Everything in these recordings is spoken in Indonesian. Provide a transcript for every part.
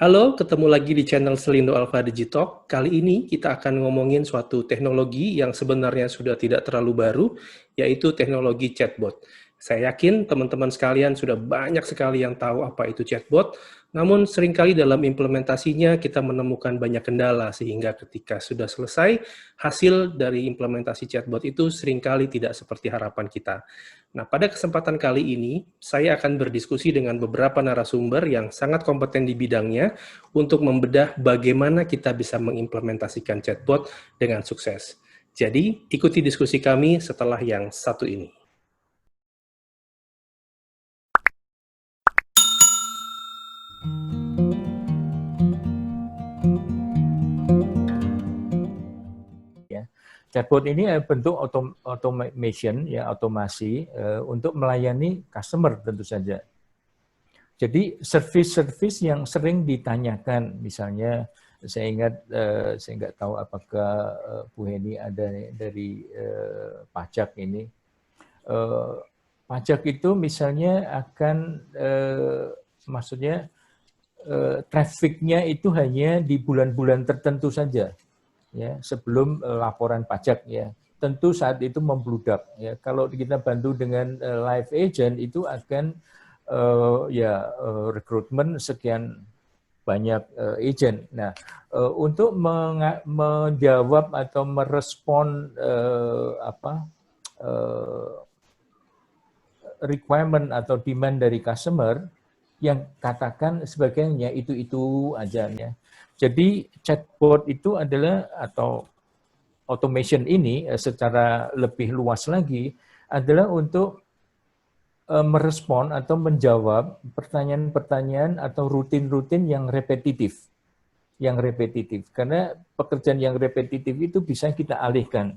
Halo, ketemu lagi di channel Selindo Alpha Digitalk. Kali ini kita akan ngomongin suatu teknologi yang sebenarnya sudah tidak terlalu baru, yaitu teknologi chatbot. Saya yakin teman-teman sekalian sudah banyak sekali yang tahu apa itu chatbot, namun seringkali dalam implementasinya kita menemukan banyak kendala, sehingga ketika sudah selesai, hasil dari implementasi chatbot itu seringkali tidak seperti harapan kita. Nah, pada kesempatan kali ini, saya akan berdiskusi dengan beberapa narasumber yang sangat kompeten di bidangnya untuk membedah bagaimana kita bisa mengimplementasikan chatbot dengan sukses. Jadi, ikuti diskusi kami setelah yang satu ini. Chatbot ini bentuk automation, ya otomasi untuk melayani customer tentu saja. Jadi service-service yang sering ditanyakan, misalnya saya nggak tahu apakah Bu Heni ada dari pajak ini. Pajak itu misalnya akan maksudnya trafficnya itu hanya di bulan-bulan tertentu saja. Ya, sebelum laporan pajak, ya tentu saat itu membludak, ya. Kalau kita bantu dengan live agent itu akan rekrutmen sekian banyak agent. Nah, untuk menjawab atau merespon requirement atau demand dari customer yang katakan sebagainya itu aja, ya. Jadi chatbot itu adalah, atau automation ini secara lebih luas lagi, adalah untuk merespon atau menjawab pertanyaan-pertanyaan atau rutin-rutin yang repetitif. Karena pekerjaan yang repetitif itu bisa kita alihkan.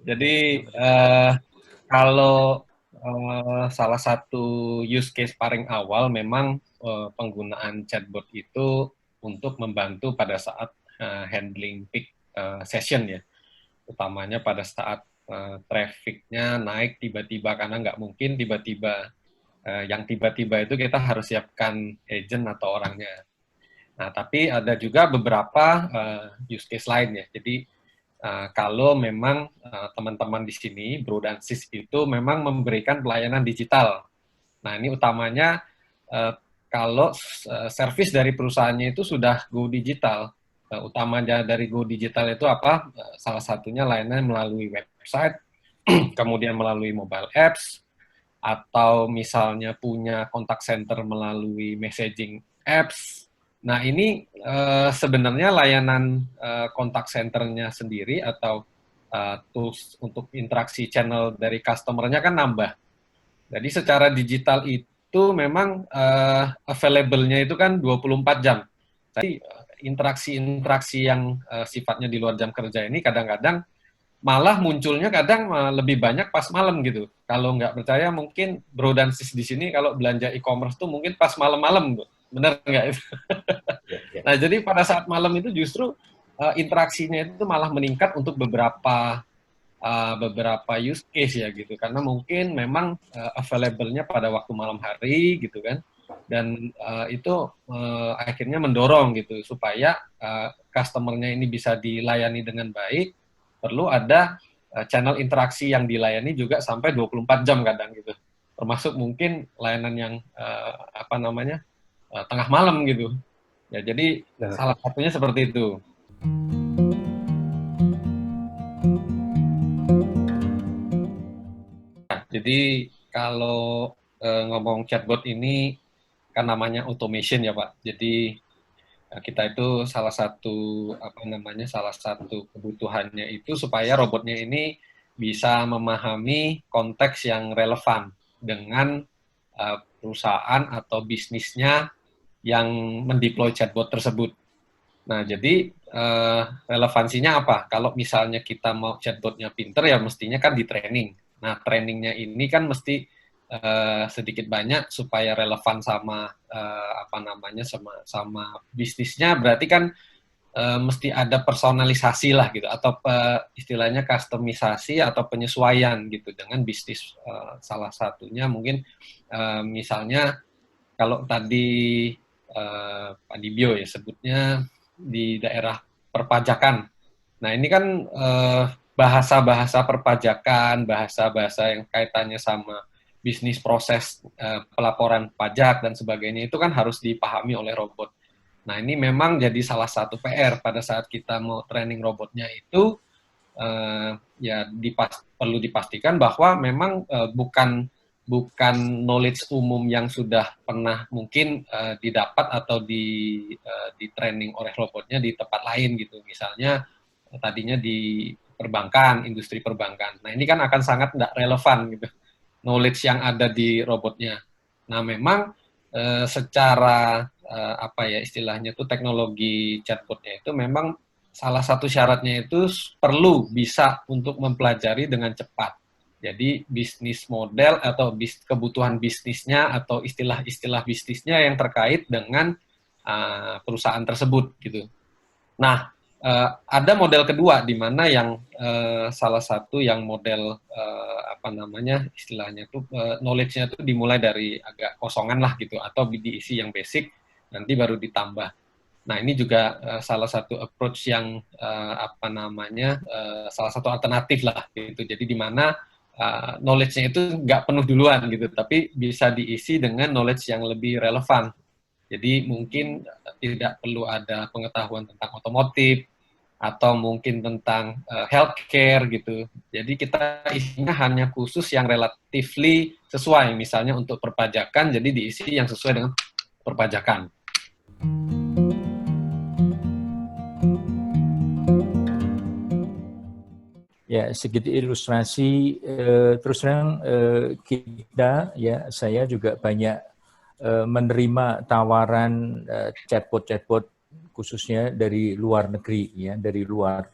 Jadi kalau salah satu use case paling awal memang penggunaan chatbot itu untuk membantu pada saat handling peak session, ya, utamanya pada saat traffic-nya naik tiba-tiba, karena nggak mungkin tiba-tiba yang tiba-tiba itu kita harus siapkan agent atau orangnya. Nah, tapi ada juga beberapa use case lain, ya. Jadi kalau memang teman-teman di sini, Bro dan Sis, itu memang memberikan pelayanan digital. Nah, ini utamanya kalau service dari perusahaannya itu sudah go digital. Utamanya dari go digital itu apa? Salah satunya layanan melalui website, kemudian melalui mobile apps, atau misalnya punya kontak center melalui messaging apps. Nah, ini sebenarnya layanan kontak centernya sendiri atau tools untuk interaksi channel dari customer-nya kan nambah. Jadi secara digital itu memang available-nya itu kan 24 jam. Jadi interaksi-interaksi yang sifatnya di luar jam kerja ini kadang-kadang malah munculnya kadang lebih banyak pas malam gitu. Kalau nggak percaya mungkin Bro dan Sis di sini kalau belanja e-commerce tuh mungkin pas malam-malam, bener nggak itu? Nah, jadi pada saat malam itu justru interaksinya itu malah meningkat untuk beberapa use case, ya gitu, karena mungkin memang available-nya pada waktu malam hari gitu kan, dan itu akhirnya mendorong gitu supaya customer-nya ini bisa dilayani dengan baik. Perlu ada channel interaksi yang dilayani juga sampai 24 jam kadang gitu, termasuk mungkin layanan yang tengah malam gitu, ya. Jadi salah satunya seperti itu. Jadi kalau ngomong chatbot ini kan namanya automation, ya Pak. Jadi kita itu salah satu kebutuhannya itu supaya robotnya ini bisa memahami konteks yang relevan dengan perusahaan atau bisnisnya yang mendeploy chatbot tersebut. Nah, jadi relevansinya apa? Kalau misalnya kita mau chatbotnya pinter, ya mestinya kan di training. Nah, trainingnya ini kan mesti sedikit banyak supaya relevan sama sama bisnisnya. Berarti kan mesti ada personalisasi lah gitu, atau istilahnya customisasi atau penyesuaian gitu dengan bisnis. Salah satunya mungkin misalnya kalau tadi Pak Dibio ya sebutnya di daerah perpajakan. Nah ini kan bahasa-bahasa perpajakan, bahasa-bahasa yang kaitannya sama bisnis proses pelaporan pajak dan sebagainya itu kan harus dipahami oleh robot. Nah ini memang jadi salah satu PR pada saat kita mau training robotnya itu ya perlu dipastikan bahwa memang bukan knowledge umum yang sudah pernah mungkin didapat atau di training oleh robotnya di tempat lain gitu. Misalnya tadinya di perbankan, industri perbankan. Nah ini kan akan sangat tidak relevan gitu, knowledge yang ada di robotnya. Nah memang secara apa ya istilahnya itu teknologi chatbotnya itu memang salah satu syaratnya itu perlu bisa untuk mempelajari dengan cepat. Jadi bisnis model atau kebutuhan bisnisnya atau istilah-istilah bisnisnya yang terkait dengan perusahaan tersebut gitu. Nah, ada model kedua di mana yang salah satu yang model apa namanya istilahnya itu knowledge-nya itu dimulai dari agak kosongan lah gitu atau diisi yang basic nanti baru ditambah. Nah ini juga salah satu approach yang apa namanya salah satu alternatif lah gitu. Jadi di mana knowledge-nya itu nggak penuh duluan gitu, tapi bisa diisi dengan knowledge yang lebih relevan. Jadi mungkin tidak perlu ada pengetahuan tentang otomotif atau mungkin tentang healthcare gitu. Jadi kita isinya hanya khusus yang relatively sesuai, misalnya untuk perpajakan, jadi diisi yang sesuai dengan perpajakan. Ya, sedikit ilustrasi. Terus terang kita, ya, saya juga banyak menerima tawaran chatbot khususnya dari luar negeri, ya, dari luar.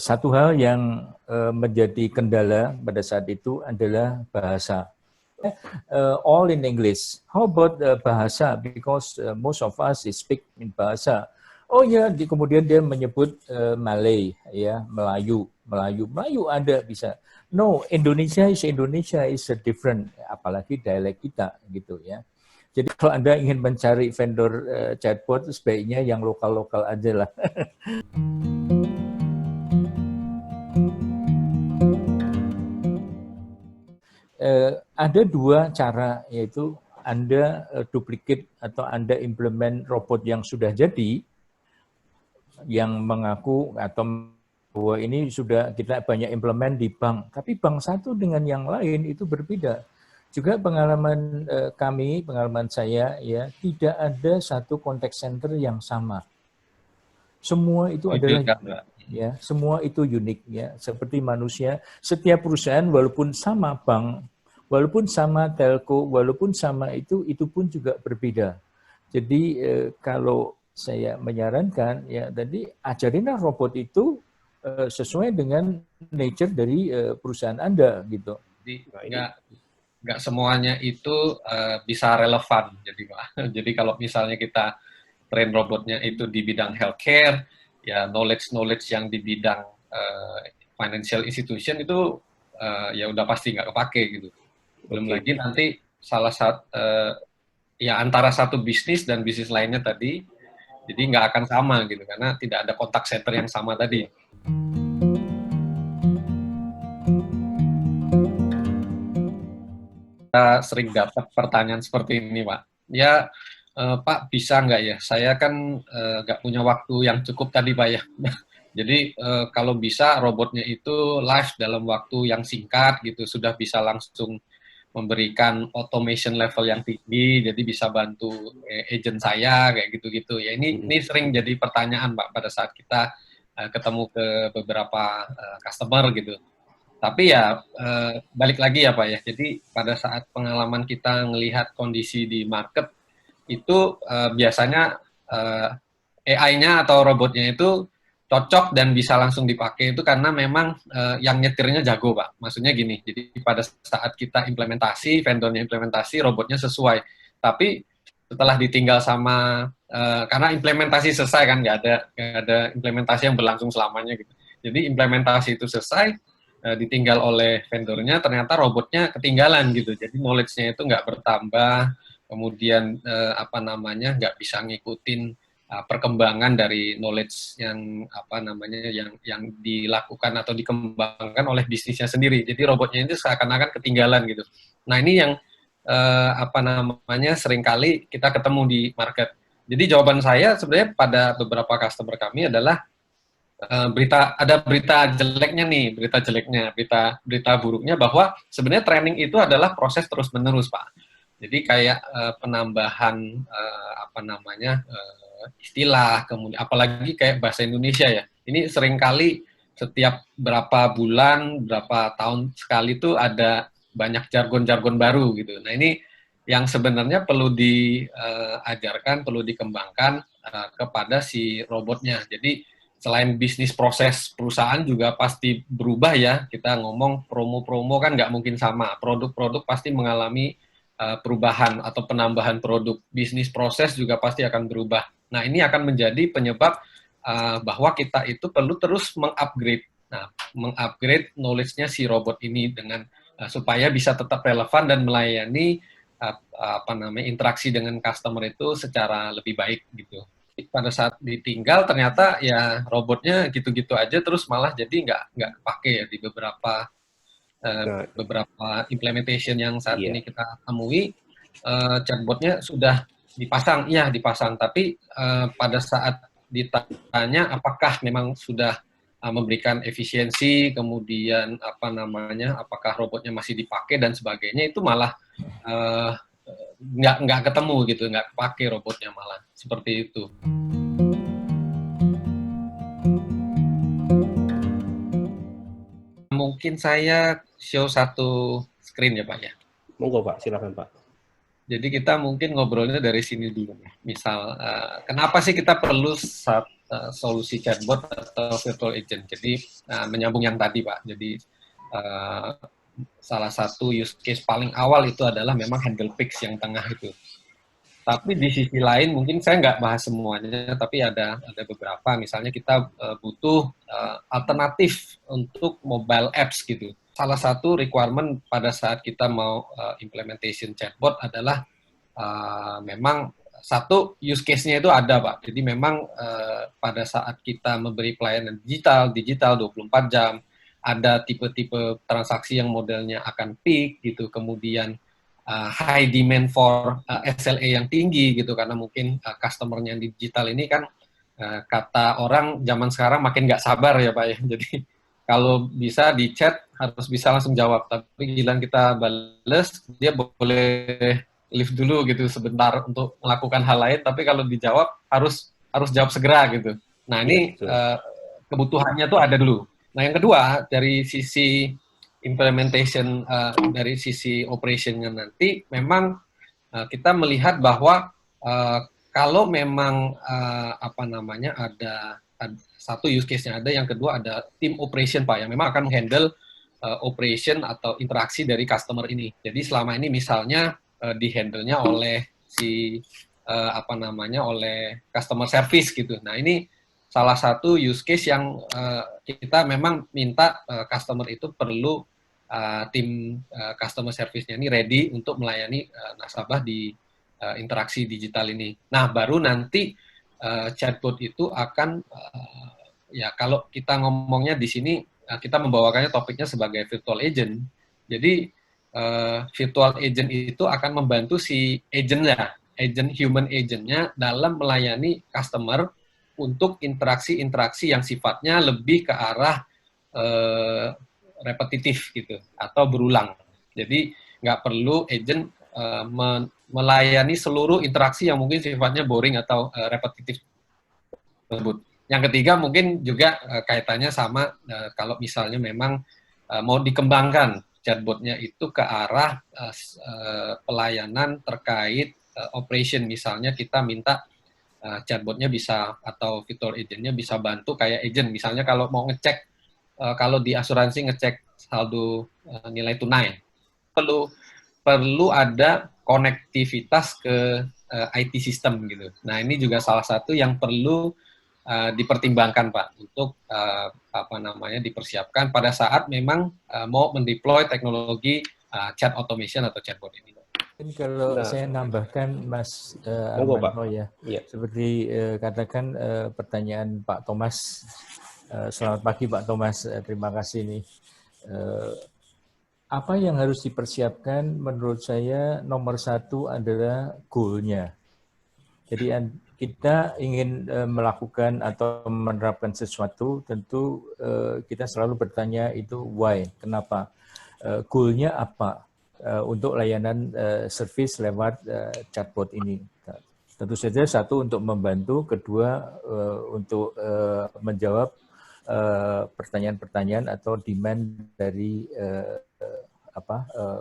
Satu hal yang menjadi kendala pada saat itu adalah bahasa. All in English. How about bahasa? Because most of us speak in bahasa. Oh ya, kemudian dia menyebut Malay, ya, Melayu ada bisa. No, Indonesia is a different, apalagi dialek kita gitu ya. Jadi kalau Anda ingin mencari vendor chatbot, sebaiknya yang lokal-lokal aja lah. Ada dua cara, yaitu Anda duplicate atau Anda implement robot yang sudah jadi, yang mengaku atau bahwa ini sudah kita banyak implement di bank, tapi bank satu dengan yang lain itu berbeda. Juga pengalaman kami, pengalaman saya, ya, tidak ada satu contact center yang sama. Semua itu adalah ya, semua itu unik ya, seperti manusia. Setiap perusahaan walaupun sama bank, walaupun sama telco, walaupun sama itu pun juga berbeda. Jadi kalau saya menyarankan ya tadi ajarinlah robot itu sesuai dengan nature dari perusahaan Anda gitu. Jadi nggak semuanya itu bisa relevan. Jadi kalau misalnya kita train robotnya itu di bidang healthcare, ya knowledge yang di bidang financial institution itu ya udah pasti nggak kepake gitu. Belum lagi nanti salah satu ya antara satu bisnis dan bisnis lainnya tadi, jadi nggak akan sama gitu karena tidak ada kontak center yang sama tadi. Kita sering dapat pertanyaan seperti ini, Pak. Ya, Pak, bisa nggak ya? Saya kan nggak punya waktu yang cukup tadi, Pak, ya. Jadi, kalau bisa robotnya itu live dalam waktu yang singkat, gitu. Sudah bisa langsung memberikan automation level yang tinggi, jadi bisa bantu agent saya, kayak gitu-gitu. Ya, ini sering jadi pertanyaan, Pak, pada saat kita ketemu ke beberapa customer, gitu. Tapi ya balik lagi ya Pak ya, jadi pada saat pengalaman kita melihat kondisi di market itu biasanya AI-nya atau robotnya itu cocok dan bisa langsung dipakai itu karena memang yang nyetirnya jago Pak. Maksudnya gini, jadi pada saat kita implementasi, vendornya implementasi, robotnya sesuai. Tapi setelah ditinggal sama, karena implementasi selesai kan, nggak ada implementasi yang berlangsung selamanya gitu. Jadi implementasi itu selesai, ditinggal oleh vendornya, ternyata robotnya ketinggalan gitu. Jadi knowledge-nya itu nggak bertambah, kemudian nggak bisa ngikutin perkembangan dari knowledge yang yang dilakukan atau dikembangkan oleh bisnisnya sendiri. Jadi robotnya itu seakan-akan ketinggalan gitu. Nah ini yang seringkali kita ketemu di market. Jadi jawaban saya sebenarnya pada beberapa customer kami adalah ada berita jeleknya nih, berita buruknya bahwa sebenarnya training itu adalah proses terus-menerus, Pak. Jadi kayak penambahan istilah, kemudian apalagi kayak bahasa Indonesia ya. Ini seringkali setiap berapa bulan, berapa tahun sekali tuh ada banyak jargon-jargon baru gitu. Nah ini yang sebenarnya perlu diajarkan, perlu dikembangkan kepada si robotnya. Jadi selain bisnis proses perusahaan juga pasti berubah ya. Kita ngomong promo-promo kan nggak mungkin sama. Produk-produk pasti mengalami perubahan atau penambahan produk. Bisnis proses juga pasti akan berubah. Nah, ini akan menjadi penyebab bahwa kita itu perlu terus mengupgrade. Nah, mengupgrade knowledge-nya si robot ini dengan supaya bisa tetap relevan dan melayani interaksi dengan customer itu secara lebih baik gitu. Pada saat ditinggal ternyata ya robotnya gitu-gitu aja terus malah jadi nggak kepake ya di beberapa implementation yang saat ini kita temui, chatbotnya sudah dipasang, tapi pada saat ditanya apakah memang sudah memberikan efisiensi, kemudian apakah robotnya masih dipakai dan sebagainya, itu malah nggak ketemu gitu, nggak kepake robotnya malah seperti itu. Mungkin saya show satu screen ya Pak ya. Monggo Pak, silakan Pak. Jadi kita mungkin ngobrolnya dari sini dulu. Misal, kenapa sih kita perlu solusi chatbot atau virtual agent? Jadi menyambung yang tadi Pak. Jadi salah satu use case paling awal itu adalah memang handle pix yang tengah itu. Tapi di sisi lain mungkin saya nggak bahas semuanya, tapi ada beberapa. Misalnya kita butuh alternatif untuk mobile apps gitu. Salah satu requirement pada saat kita mau implementation chatbot adalah memang satu use case-nya itu ada Pak. Jadi memang pada saat kita memberi pelayanan digital 24 jam, ada tipe-tipe transaksi yang modelnya akan peak gitu, kemudian high demand for SLA yang tinggi gitu, karena mungkin customer-nya di digital ini kan kata orang zaman sekarang makin nggak sabar ya Pak ya. Jadi kalau bisa di chat harus bisa langsung jawab, tapi giliran kita bales dia boleh leave dulu gitu sebentar untuk melakukan hal lain, tapi kalau dijawab harus jawab segera gitu. Nah ini kebutuhannya tuh ada dulu. Nah yang kedua dari sisi implementation, dari sisi operationnya nanti memang kita melihat bahwa kalau memang ada satu use case-nya ada, yang kedua ada tim operation Pak yang memang akan menghandle operation atau interaksi dari customer ini. Jadi selama ini misalnya di-handle-nya oleh oleh customer service gitu. Nah ini salah satu use case yang kita memang minta customer itu perlu tim customer service-nya ini ready untuk melayani nasabah di interaksi digital ini. Nah, baru nanti chatbot itu akan ya kalau kita ngomongnya di sini kita membawakannya topiknya sebagai virtual agent. Jadi virtual agent itu akan membantu si agent-nya, human agent-nya dalam melayani customer untuk interaksi-interaksi yang sifatnya lebih ke arah repetitif gitu atau berulang. Jadi nggak perlu agent melayani seluruh interaksi yang mungkin sifatnya boring atau repetitif tersebut. Yang ketiga mungkin juga kaitannya sama kalau misalnya memang mau dikembangkan chatbotnya itu ke arah pelayanan terkait operation. Misalnya kita minta chatbotnya bisa atau virtual agentnya bisa bantu kayak agent. Misalnya kalau mau ngecek, kalau di asuransi ngecek saldo nilai tunai, perlu ada konektivitas ke IT system gitu. Nah ini juga salah satu yang perlu dipertimbangkan Pak untuk dipersiapkan pada saat memang mau mendeploy teknologi chat automation atau chatbot ini. Mungkin kalau Nah, saya nambahkan Mas monggo Pak. Armanto ya, Iya. seperti katakan pertanyaan Pak Thomas. Selamat pagi Pak Thomas, terima kasih nih. Apa yang harus dipersiapkan menurut saya nomor satu adalah goal-nya. Jadi kita ingin melakukan atau menerapkan sesuatu, tentu kita selalu bertanya itu why, kenapa, goal-nya apa untuk layanan service lewat chatbot ini. Tentu saja satu untuk membantu, kedua untuk menjawab pertanyaan-pertanyaan atau demand dari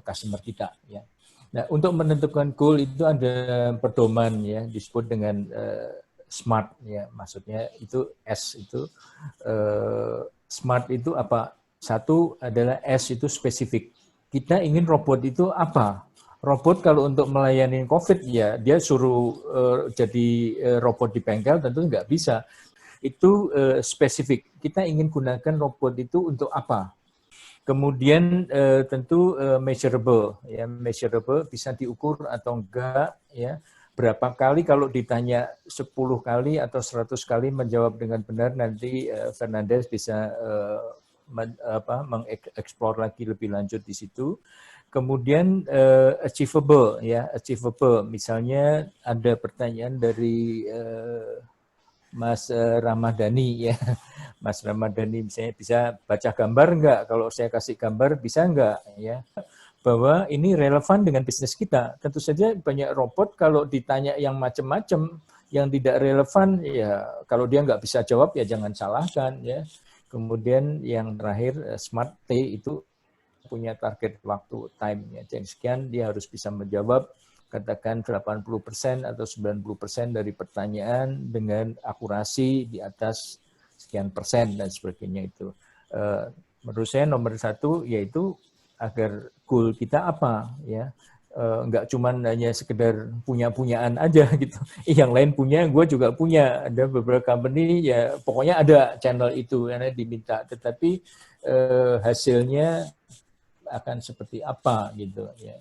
customer kita. Ya. Nah, untuk menentukan goal itu ada pedoman ya disebut dengan SMART ya, maksudnya itu S itu SMART itu apa? Satu adalah S itu spesifik. Kita ingin robot itu apa? Robot kalau untuk melayani COVID ya dia suruh jadi robot di bengkel tentu nggak bisa. Itu spesifik. Kita ingin gunakan robot itu untuk apa? Kemudian tentu measurable, ya measurable bisa diukur atau enggak, ya berapa kali kalau ditanya 10 kali atau 100 kali menjawab dengan benar nanti Fernandes bisa mengeksplor lagi lebih lanjut di situ. Kemudian achievable, ya achievable. Misalnya ada pertanyaan dari Mas Ramadhani ya, Mas Ramadhani misalnya bisa baca gambar enggak? Kalau saya kasih gambar bisa enggak? Ya, bahwa ini relevan dengan bisnis kita. Tentu saja banyak robot kalau ditanya yang macam-macam, yang tidak relevan ya kalau dia nggak bisa jawab ya jangan salahkan ya. Kemudian yang terakhir Smart T itu punya target waktu time ya. Jadi sekian dia harus bisa menjawab katakan 80% atau 90% dari pertanyaan dengan akurasi di atas sekian persen dan sebagainya itu. Menurut saya nomor satu yaitu agar goal kita apa ya. Nggak cuma hanya sekedar punya-punyaan aja gitu. Yang lain punya, gue juga punya. Ada beberapa company ya pokoknya ada channel itu karena diminta. Tetapi hasilnya akan seperti apa gitu ya.